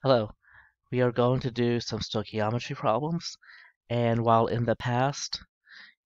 Hello, we are going to do some stoichiometry problems, and while in the past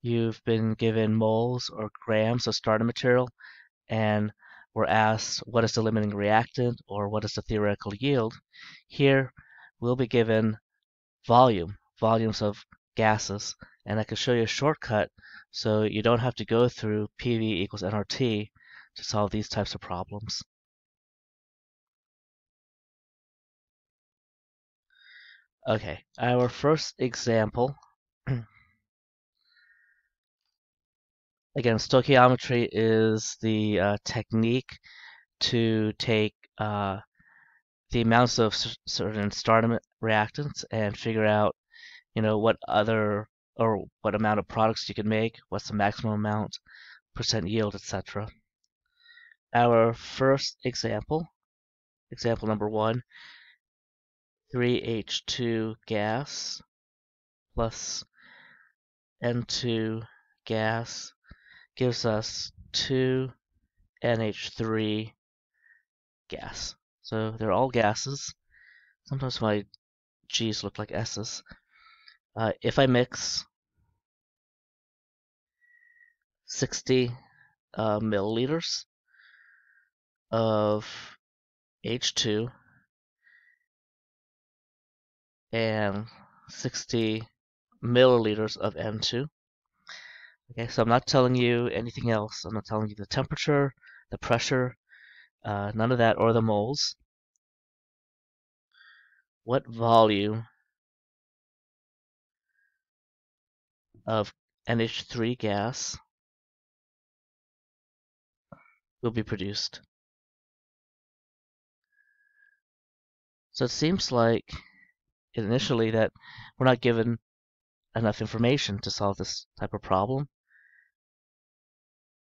you've been given moles or grams of starting material and were asked what is the limiting reactant or what is the theoretical yield, here we'll be given volumes of gases, and I can show you a shortcut so you don't have to go through PV equals nRT to solve these types of problems. Okay, our first example, again, stoichiometry is the technique to take the amounts of certain starting reactants and figure out, what other or what amount of products you can make, what's the maximum amount, percent yield, etc. Our first example number 1, 3H2 gas plus N2 gas gives us 2NH3 gas. So they're all gases. Sometimes my G's look like S's. If I mix 60 milliliters of H2 and 60 milliliters of N2. Okay, so I'm not telling you anything else. I'm not telling you the temperature, the pressure, none of that, or the moles. What volume of NH3 gas will be produced? So it seems like initially that we're not given enough information to solve this type of problem.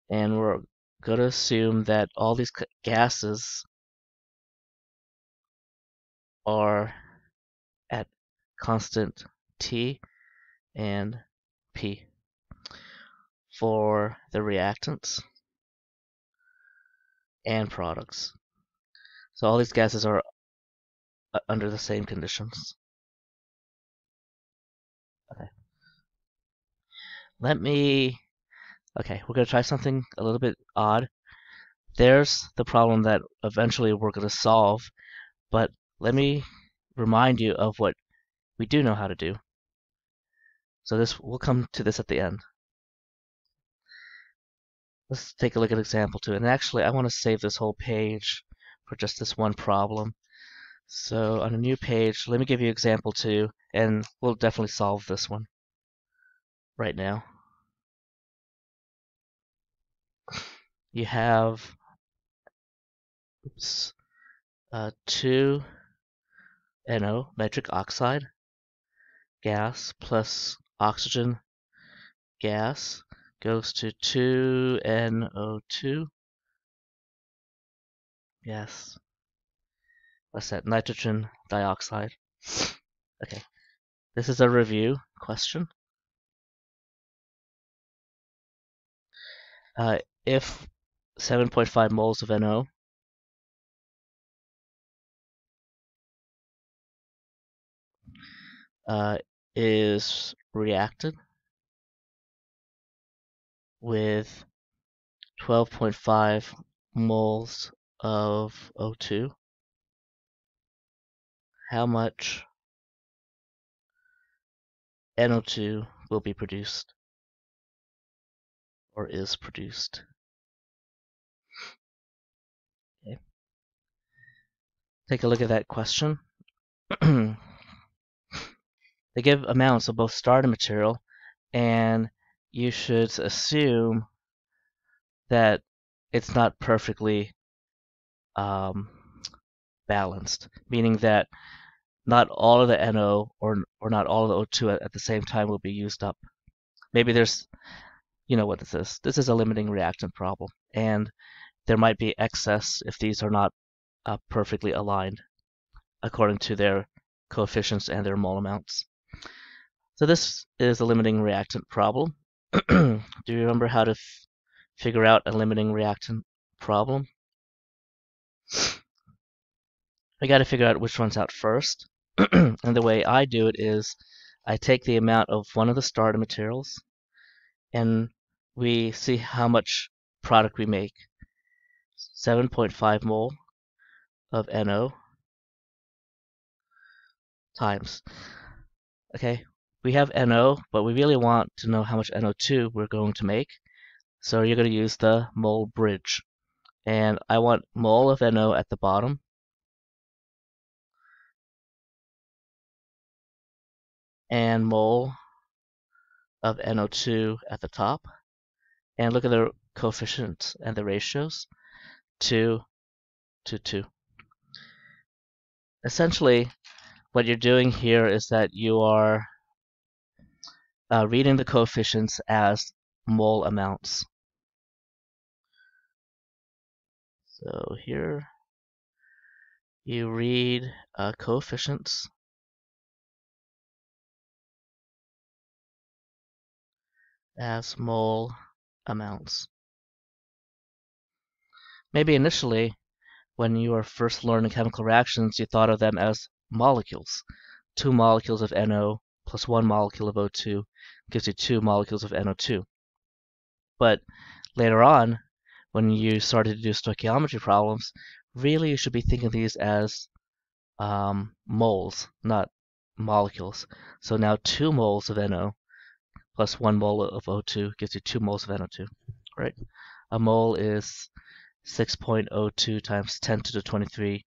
And we're going to assume that all these gases are at constant T and P for the reactants and products. So all these gases are under the same conditions. Okay. We're going to try something a little bit odd. There's the problem that eventually we're going to solve, but let me remind you of what we do know how to do. So we'll come to this at the end. Let's take a look at example 2. And actually, I want to save this whole page for just this one problem. So on a new page, let me give you example 2, and we'll definitely solve this one right now. You have 2NO, nitric oxide gas plus oxygen gas goes to 2NO2 gas. What's that? Nitrogen dioxide. Okay, this is a review question. If 7.5 moles of NO is reacted with 12.5 moles of O2, how much NO2 will be produced or is produced? Okay. Take a look at that question. They give amounts of both starting material, and you should assume that it's not perfectly balanced, meaning that not all of the NO or not all of the O2 at the same time will be used up. Maybe there's, what this is. This is a limiting reactant problem, and there might be excess if these are not perfectly aligned according to their coefficients and their mole amounts. So this is a limiting reactant problem. Do you remember how to figure out a limiting reactant problem? we got to figure out which one's out first. And the way I do it is I take the amount of one of the starter materials and we see how much product we make. 7.5 mole of NO times. Okay, we have NO, but we really want to know how much NO2 we're going to make. So you're going to use the mole bridge. And I want mole of NO at the bottom. And mole of NO2 at the top. And look at the coefficients and the ratios. 2 to 2. Essentially, what you're doing here is that you are reading the coefficients as mole amounts. So here you read coefficients as mole amounts. Maybe initially, when you were first learning chemical reactions, you thought of them as molecules. 2 molecules of NO plus 1 molecule of O2 gives you 2 molecules of NO2. But later on, when you started to do stoichiometry problems, really you should be thinking of these as moles, not molecules. So now 2 moles of NO plus 1 mole of O2 gives you 2 moles of NO2, right? A mole is 6.02 times 10 to the 23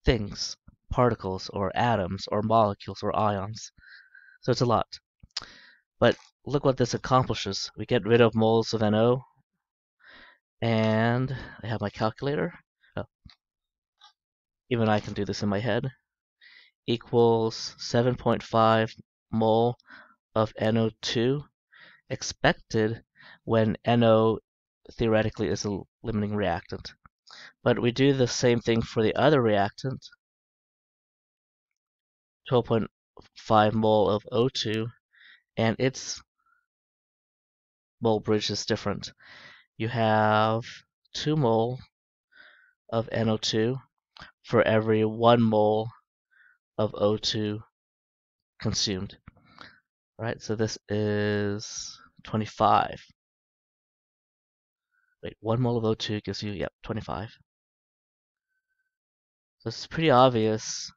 things, particles or atoms or molecules or ions. So it's a lot. But look what this accomplishes. We get rid of moles of NO, and I have my calculator. Oh, even I can do this in my head. Equals 7.5 mole of NO2 expected when NO theoretically is a limiting reactant. But we do the same thing for the other reactant, 12.5 mole of O2, and its mole bridge is different. You have 2 mole of NO2 for every 1 mole of O2 consumed. All right, so this is 25. Wait, 1 mole of O2 gives you, 25. So it's pretty obvious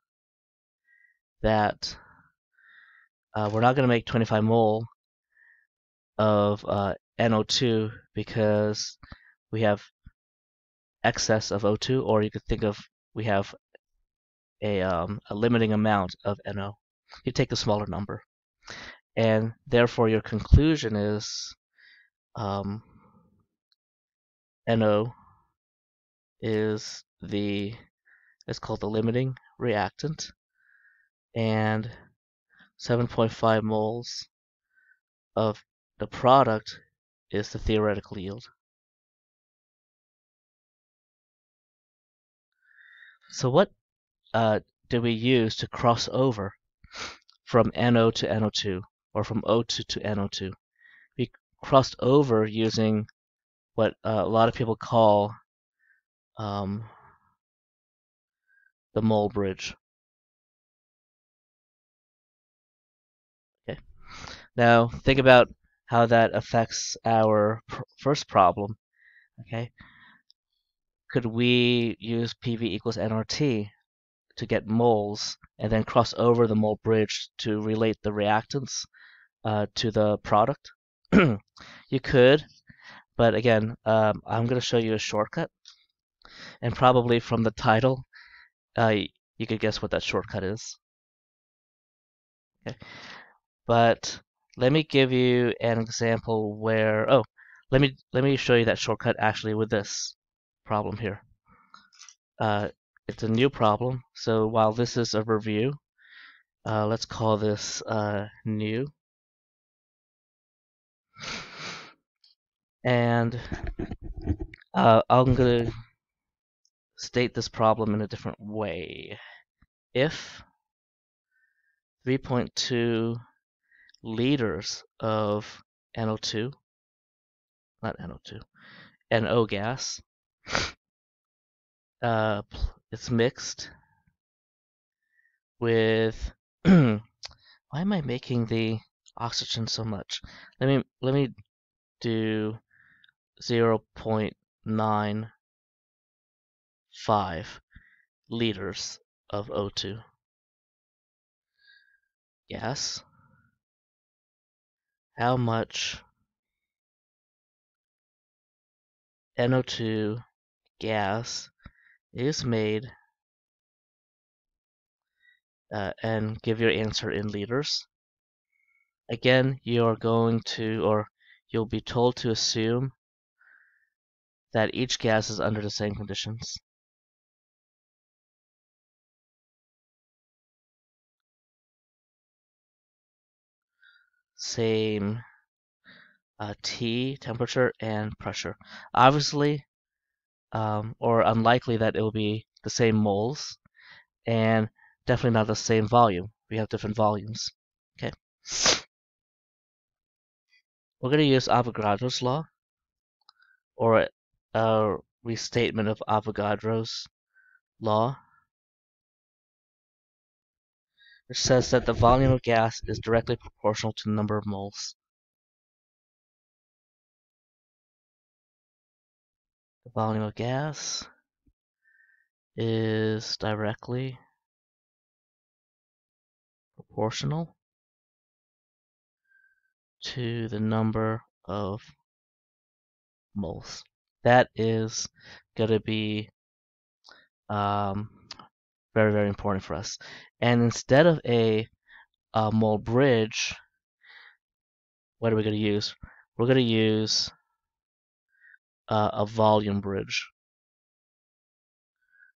that we're not going to make 25 mole of NO2 because we have excess of O2, or you could think of we have a limiting amount of NO. You take a smaller number, and therefore your conclusion is NO is called the limiting reactant, and 7.5 moles of the product is the theoretical yield. So what do we use to cross over from NO to NO2 or from O2 to NO2? We crossed over using what a lot of people call the mole bridge. Okay. Now think about how that affects our first problem. Okay. Could we use PV equals nRT to get moles and then cross over the mole bridge to relate the reactants to the product? You could, but again, I'm going to show you a shortcut, and probably from the title, you could guess what that shortcut is. Okay. But let me give you an example where, let me show you that shortcut actually with this problem here. It's a new problem, so while this is a review, let's call this new. And I'm going to state this problem in a different way. If 3.2 liters of NO2, not NO2, NO gas, it's mixed with why am I making the oxygen so much? Let me do 0.95 liters of O2 gas. How much NO2 gas is made, and give your answer in liters. Again, you're going to, or you'll be told to assume that each gas is under the same conditions. Same T, temperature, and pressure. Obviously, or unlikely that it will be the same moles, and definitely not the same volume. We have different volumes. Okay. We're going to use Avogadro's law, or a restatement of Avogadro's law, which says that the volume of gas is directly proportional to the number of moles. The volume of gas is directly proportional to the number of moles. That is going to be very, very important for us. And instead of a mole bridge, what are we going to use? We're going to use a volume bridge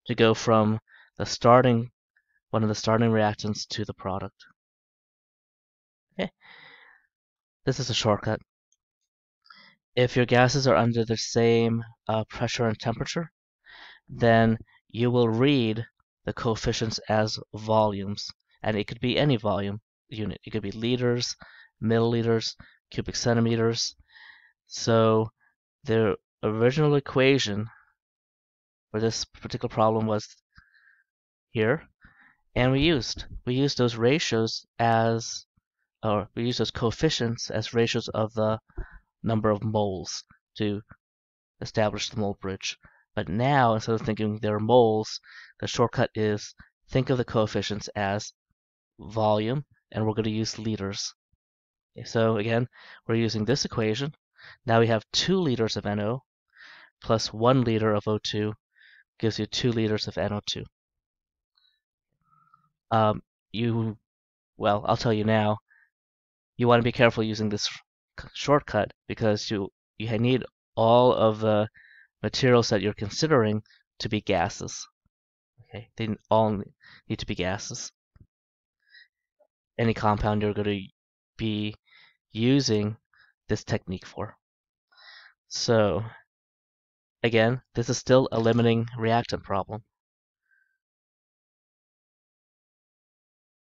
to go from the starting, one of the starting reactants to the product. Okay. This is a shortcut. If your gases are under the same pressure and temperature, then you will read the coefficients as volumes, and it could be any volume unit. It could be liters, milliliters, cubic centimeters. So the original equation for this particular problem was here, and we used those ratios as, or we used those coefficients as ratios of the number of moles to establish the mole bridge. But now, instead of thinking they're moles, the shortcut is think of the coefficients as volume, and we're going to use liters. Okay, so again, we're using this equation. Now we have 2 liters of NO plus 1 liter of O2 gives you 2 liters of NO2. Well, I'll tell you now, you want to be careful using this shortcut because you need all of the materials that you're considering to be gases. Okay, they all need to be gases. Any compound you're going to be using this technique for. So again, this is still a limiting reactant problem.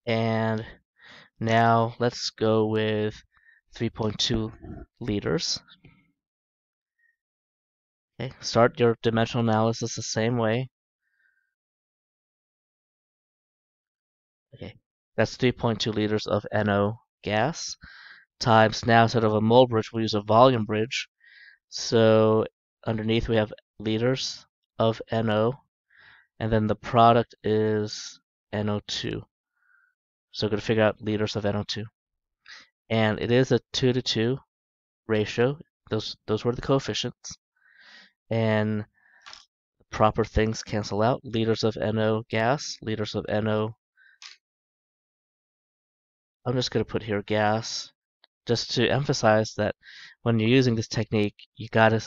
And now let's go with 3.2 liters. Okay, start your dimensional analysis the same way. Okay, that's 3.2 liters of NO gas times, now instead of a mole bridge, we'll use a volume bridge. So underneath we have liters of NO, and then the product is NO2. So we're going to figure out liters of NO2. And it is a 2 to 2 ratio. Those were the coefficients. And proper things cancel out. Liters of NO gas, liters of NO. I'm just going to put here gas, just to emphasize that when you're using this technique, you got to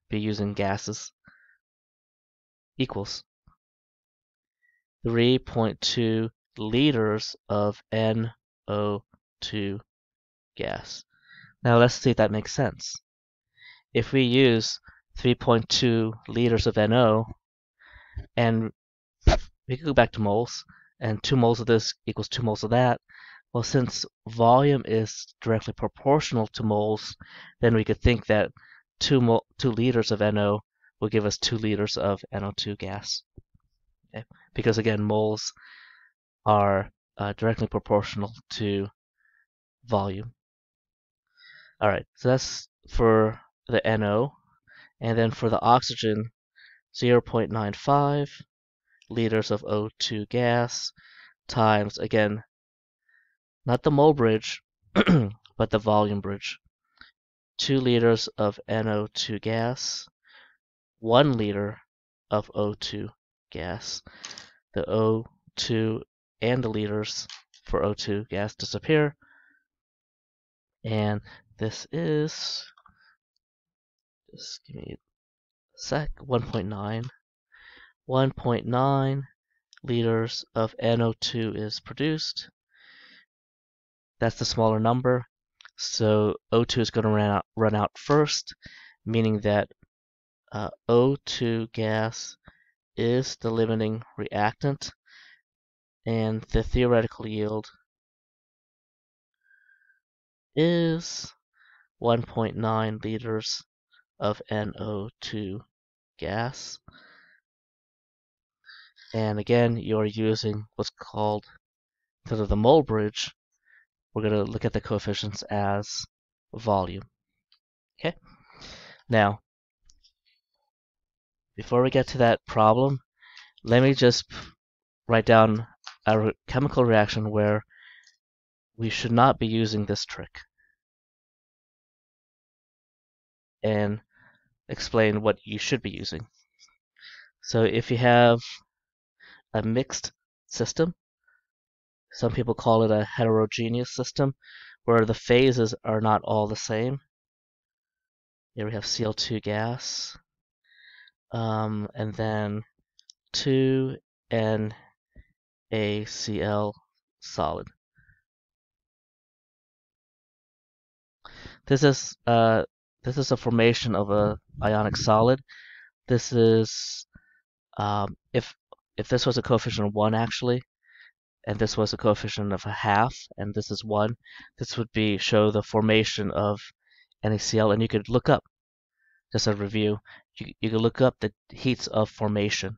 be using gases. Equals 3.2 liters of NO2 gas. Now let's see if that makes sense. If we use 3.2 liters of NO, and we could go back to moles, and 2 moles of this equals 2 moles of that. Well, since volume is directly proportional to moles, then we could think that 2 liters of NO will give us 2 liters of NO2 gas. Okay? Because again, moles are directly proportional to volume. All right, so that's for the NO. And then for the oxygen, 0.95 liters of O2 gas times, again, not the mole bridge, but the volume bridge. 2 liters of NO2 gas, 1 liter of O2 gas. The O2 and the liters for O2 gas disappear. And this is, just give me a sec, 1.9. 1.9 liters of NO2 is produced. That's the smaller number. So O2 is going to run out first, meaning that O2 gas is the limiting reactant, and the theoretical yield is 1.9 liters of NO2 gas. And again, you're using what's called, because of the mole bridge, we're going to look at the coefficients as volume. Okay. Now, before we get to that problem, let me just write down a chemical reaction where we should not be using this trick, and explain what you should be using. So if you have a mixed system, some people call it a heterogeneous system, where the phases are not all the same. Here we have Cl2 gas, and then 2NaCl solid. This is a formation of a ionic solid. This is if this was a coefficient of 1 actually, and this was a coefficient of a half, and this is 1, this would show the formation of NaCl, and you could look up, just a review, you could look up the heats of formation,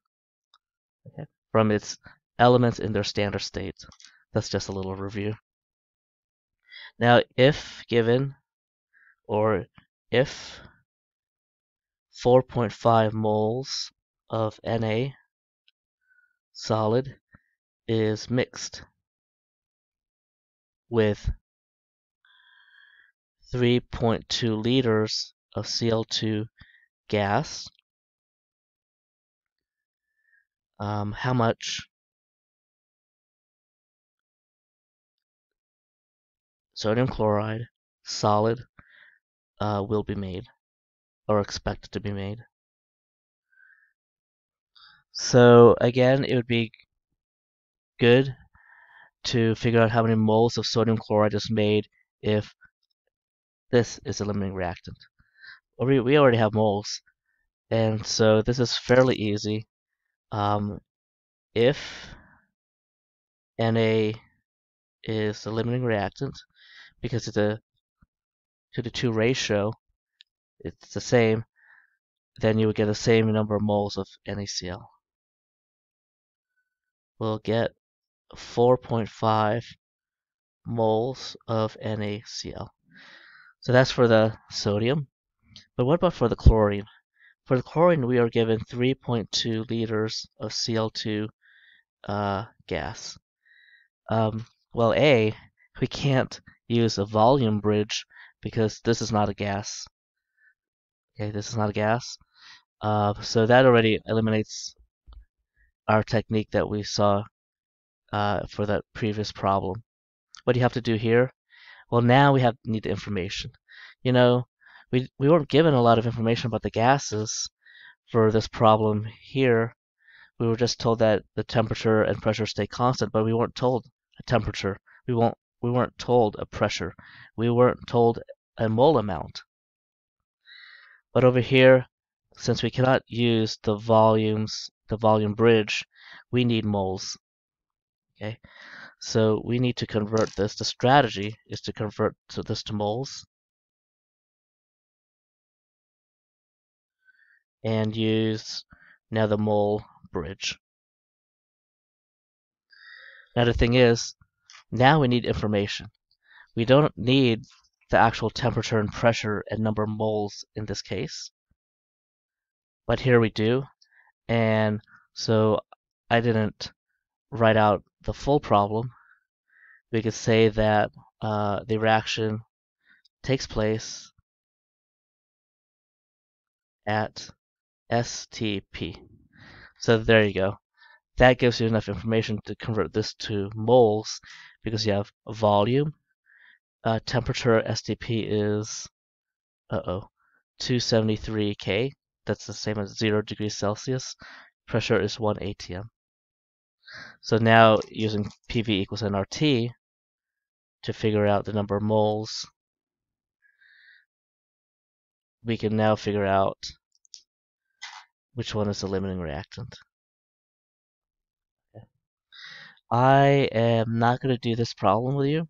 okay, from its elements in their standard state. That's just a little review. Now, if given, or if 4.5 moles of Na solid is mixed with 3.2 liters of Cl2 gas, how much sodium chloride solid will be made, or expected to be made. So again, it would be good to figure out how many moles of sodium chloride is made if this is a limiting reactant. We already have moles, and so this is fairly easy. If Na is the limiting reactant, because it's a 2-to-2 ratio, it's the same, then you would get the same number of moles of NaCl. We'll get 4.5 moles of NaCl. So that's for the sodium. But what about for the chlorine? For the chlorine, we are given 3.2 liters of Cl2 gas. Well, we can't use a volume bridge because this is not a gas. Okay, this is not a gas. So that already eliminates our technique that we saw for that previous problem. What do you have to do here? Well, now we need the information. You know, we weren't given a lot of information about the gases for this problem here. We were just told that the temperature and pressure stay constant, but we weren't told a temperature. We weren't told a pressure. We weren't told a mole amount. But over here, since we cannot use the volume bridge, we need moles. Okay, so we need to convert this. The strategy is to convert this to moles and use now the mole bridge. Now the thing is, Now we need information. We don't need the actual temperature and pressure and number of moles in this case, but here we do. And so I didn't write out the full problem. We could say that the reaction takes place at STP. So there you go. That gives you enough information to convert this to moles because you have volume. Temperature STP is 273 K. That's the same as 0 degrees Celsius. Pressure is 1 atm. So now using PV equals nRT to figure out the number of moles, we can now figure out which one is the limiting reactant. I am not going to do this problem with you,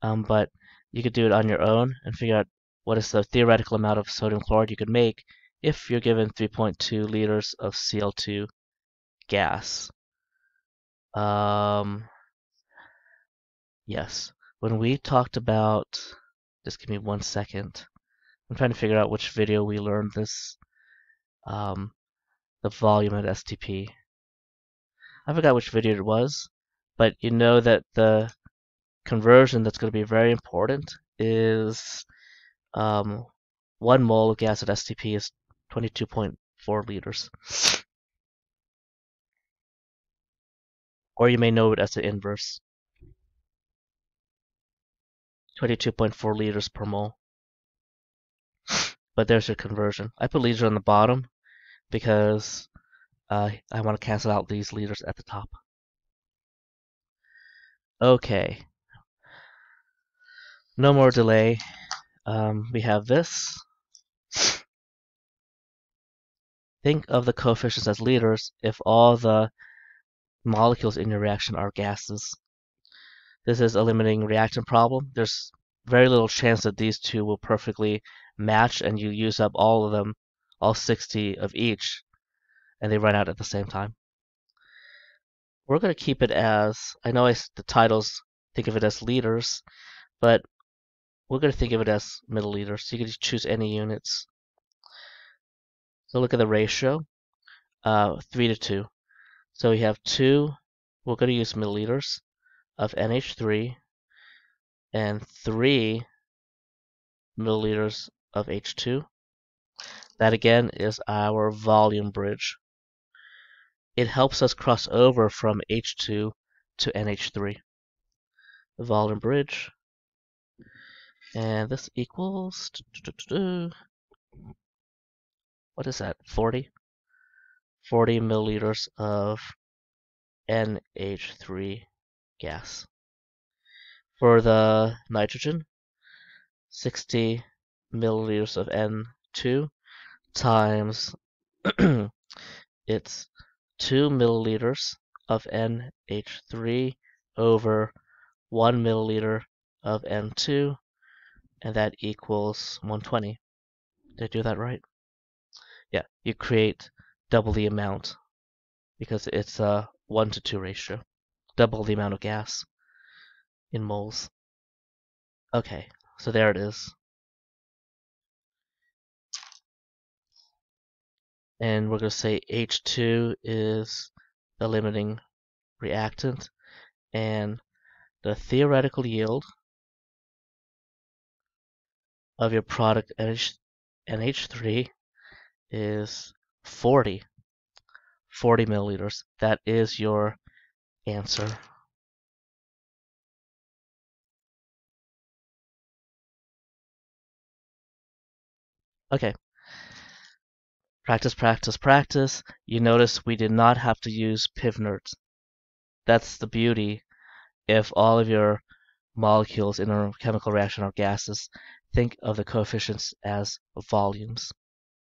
but you could do it on your own and figure out what is the theoretical amount of sodium chloride you could make if you're given 3.2 liters of Cl2 gas. Yes, when we talked about, just give me 1 second. I'm trying to figure out which video we learned this, the volume at STP. I forgot which video it was, but you know that the conversion that's going to be very important is 1 mole of gas at STP is 22.4 liters. Or you may know it as the inverse. 22.4 liters per mole. But there's your conversion. I put liters on the bottom because I want to cancel out these liters at the top. Okay. No more delay. We have this. Think of the coefficients as liters if all the molecules in your reaction are gases. This is a limiting reactant problem. There's very little chance that these two will perfectly match and you use up all of them, all 60 of each, and they run out at the same time. We're going to keep it as, I know the titles think of it as liters, but we're going to think of it as milliliters. So you can choose any units. So look at the ratio, 3 to 2. So we have 2, we're going to use milliliters of NH3 and 3 milliliters of H2. That again is our volume bridge. It helps us cross over from H2 to NH3. The volume bridge. And this equals, what is that, 40? 40 milliliters of NH3 gas. For the nitrogen, 60 milliliters of N2 times it's 2 milliliters of NH3 over 1 milliliter of N2, and that equals 120. Did I do that right? Yeah, you create double the amount because it's a 1 to 2 ratio. Double the amount of gas in moles. Okay, so there it is. And we're going to say H2 is the limiting reactant, and the theoretical yield of your product NH3 is 40 milliliters. That is your answer. Okay. Practice, practice, practice. You notice we did not have to use Pivnert. That's the beauty. If all of your molecules in a chemical reaction are gases, think of the coefficients as volumes.